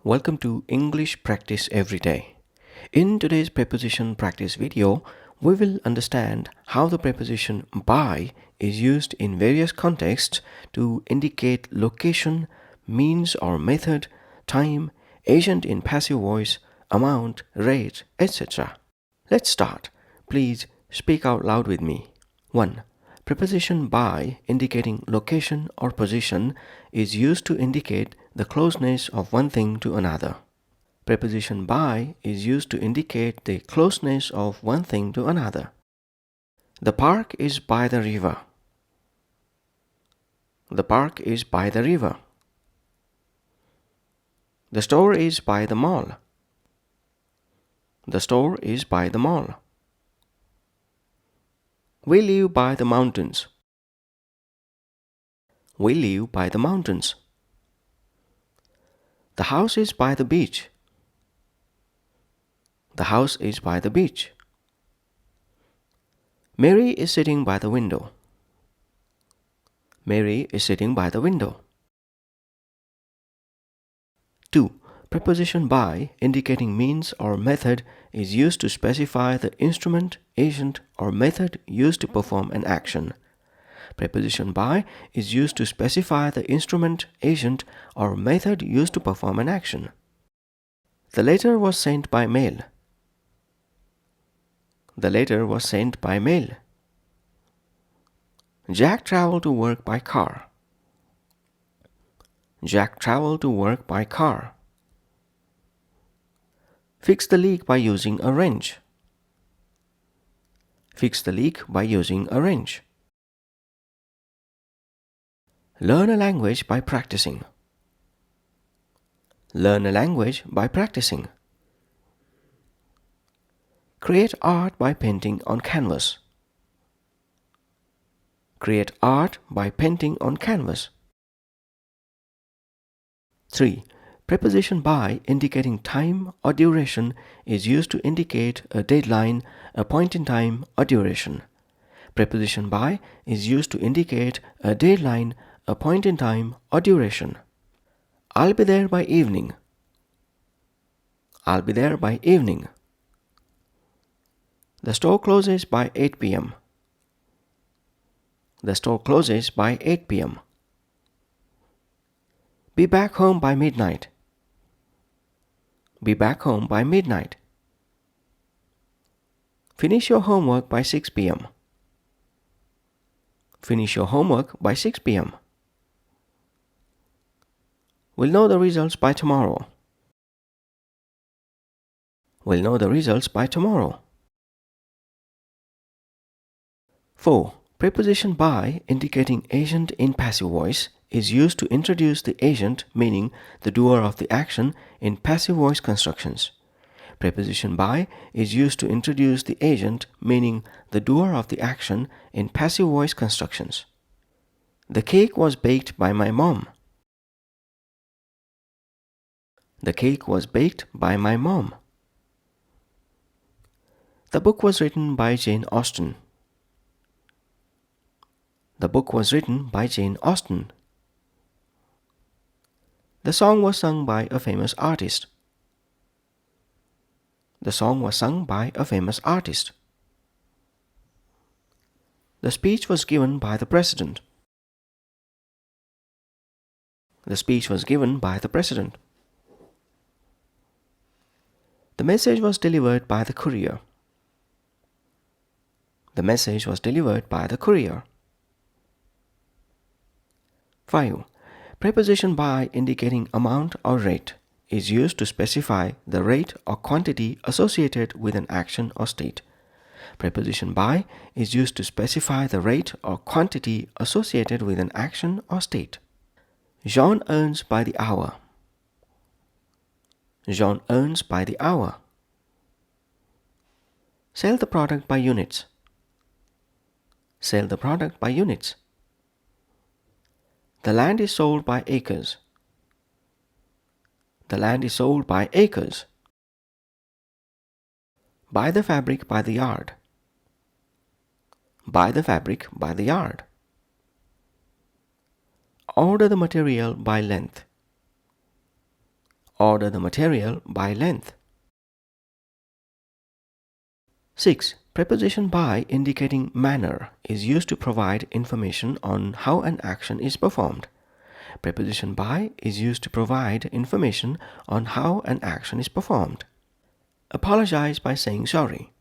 Welcome to English Practice Every Day. In today's preposition practice video, we will understand how the preposition by is used in various contexts to indicate location, means or method, time, agent in passive voice, amount, rate, etc. Let's start. Please speak out loud with me. 1. Preposition by indicating location or position is used to indicate the closeness of one thing to another. Preposition by is used to indicate the closeness of one thing to another. The park is by the river. The park is by the river. The store is by the mall. The store is by the mall. We live by the mountains. We live by the mountains. The house is by the beach. The house is by the beach. Mary is sitting by the window. Mary is sitting by the window. 2. Preposition by indicating means or method is used to specify the instrument, agent, or method used to perform an action. Preposition by is used to specify the instrument, agent, or method used to perform an action. The letter was sent by mail. The letter was sent by mail. Jack traveled to work by car. Jack traveled to work by car. Fix the leak by using a wrench. Fix the leak by using a wrench. Learn a language by practicing. Learn a language by practicing. Create art by painting on canvas. Create art by painting on canvas. 3. Preposition by indicating time or duration is used to indicate a deadline, a point in time, or duration. Preposition by is used to indicate a deadline, a point in time, or duration. I'll be there by evening. I'll be there by evening. The store closes by 8 p.m. The store closes by 8 p.m. Be back home by midnight. Be back home by midnight. Finish your homework by 6 p.m. Finish your homework by 6 p.m. We'll know the results by tomorrow. We'll know the results by tomorrow. 4. Preposition by indicating agent in passive voice is used to introduce the agent, meaning the doer of the action, in passive voice constructions. Preposition by is used to introduce the agent, meaning the doer of the action, in passive voice constructions. The cake was baked by my mom. The cake was baked by my mom. The book was written by Jane Austen. The book was written by Jane Austen. The song was sung by a famous artist. The song was sung by a famous artist. The speech was given by the president. The speech was given by the president. The message was delivered by the courier. The message was delivered by the courier. 5. Preposition by indicating amount or rate is used to specify the rate or quantity associated with an action or state. Preposition by is used to specify the rate or quantity associated with an action or state. Jean earns by the hour. Jean earns by the hour. Sell the product by units. Sell the product by units. The land is sold by acres. The land is sold by acres. Buy the fabric by the yard. Buy the fabric by the yard. Order the material by length. Order the material by length. 6. Preposition by indicating manner is used to provide information on how an action is performed. Preposition by is used to provide information on how an action is performed. Apologize by saying sorry.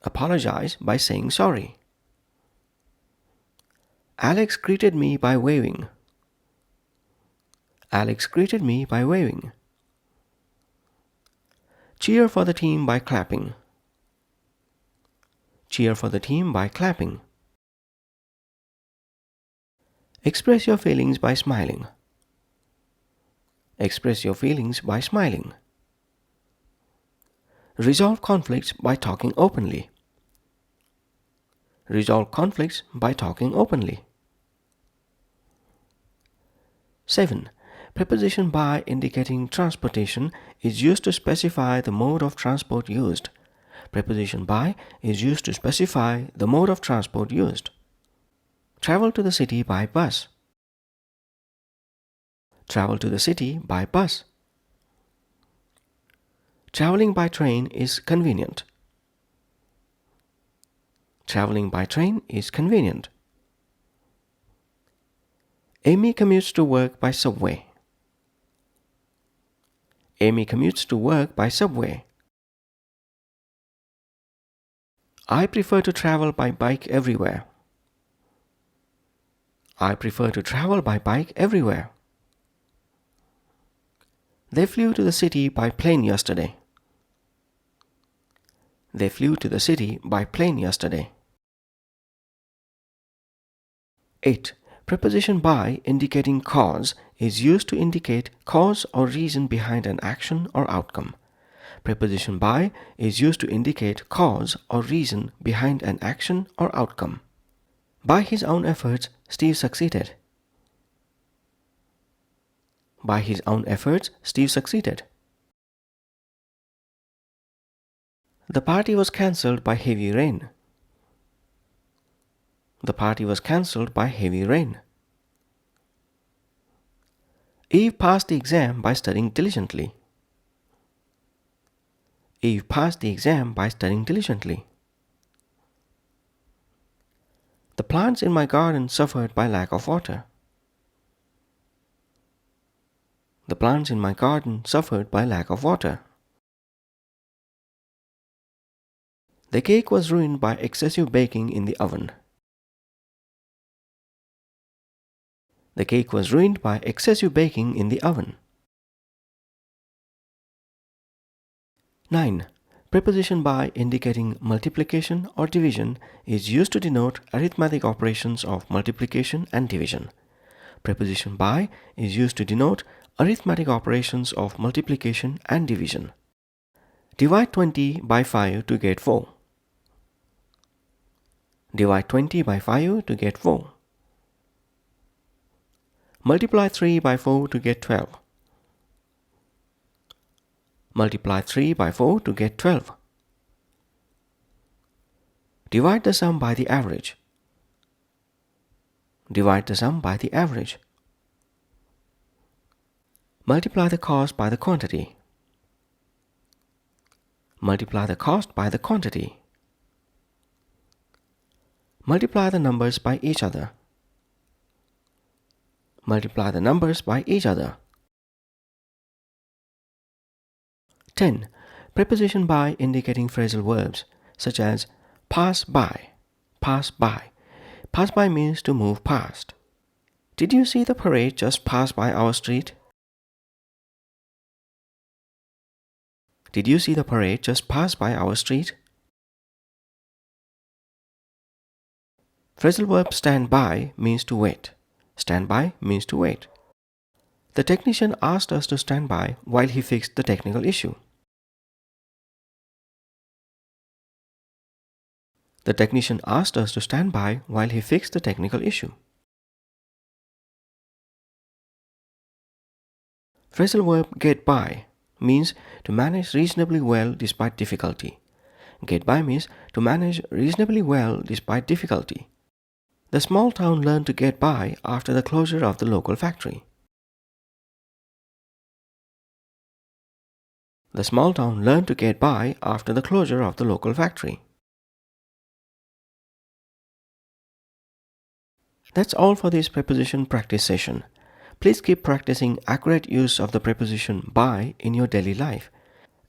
Apologize by saying sorry. Alex greeted me by waving. Alex greeted me by waving. Cheer for the team by clapping. Cheer for the team by clapping. Express your feelings by smiling. Express your feelings by smiling. Resolve conflicts by talking openly. Resolve conflicts by talking openly. 7. Preposition by indicating transportation is used to specify the mode of transport used. Preposition by is used to specify the mode of transport used. Travel to the city by bus. Travel to the city by bus. Traveling by train is convenient. Traveling by train is convenient. Amy commutes to work by subway. Amy commutes to work by subway. I prefer to travel by bike everywhere. I prefer to travel by bike everywhere. They flew to the city by plane yesterday. They flew to the city by plane yesterday. 8. Preposition by indicating cause is used to indicate cause or reason behind an action or outcome. Preposition by is used to indicate cause or reason behind an action or outcome. By his own efforts, Steve succeeded. By his own efforts, Steve succeeded. The party was cancelled by heavy rain. The party was cancelled by heavy rain. Eve passed the exam by studying diligently. Eve passed the exam by studying diligently. The plants in my garden suffered by lack of water. The plants in my garden suffered by lack of water. The cake was ruined by excessive baking in the oven. The cake was ruined by excessive baking in the oven. 9. Preposition by indicating multiplication or division is used to denote arithmetic operations of multiplication and division. Preposition by is used to denote arithmetic operations of multiplication and division. Divide 20 by 5 to get 4. Divide 20 by 5 to get 4. Multiply 3 by 4 to get 12. Multiply 3 by 4 to get 12. Divide the sum by the average. Divide the sum by the average. Multiply the cost by the quantity. Multiply the cost by the quantity. Multiply the numbers by each other. Multiply the numbers by each other. 10. Preposition by indicating phrasal verbs such as pass by. Pass by. Pass by means to move past. Did you see the parade just pass by our street? Did you see the parade just pass by our street? Phrasal verb stand by means to wait. Stand by means to wait. The technician asked us to stand by while he fixed the technical issue. The technician asked us to stand by while he fixed the technical issue. Phrasal verb get by means to manage reasonably well despite difficulty. Get by means to manage reasonably well despite difficulty. The small town learned to get by after the closure of the local factory. The small town learned to get by after the closure of the local factory. That's all for this preposition practice session. Please keep practicing accurate use of the preposition by in your daily life.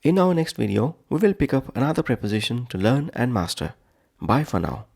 In our next video, we will pick up another preposition to learn and master. Bye for now.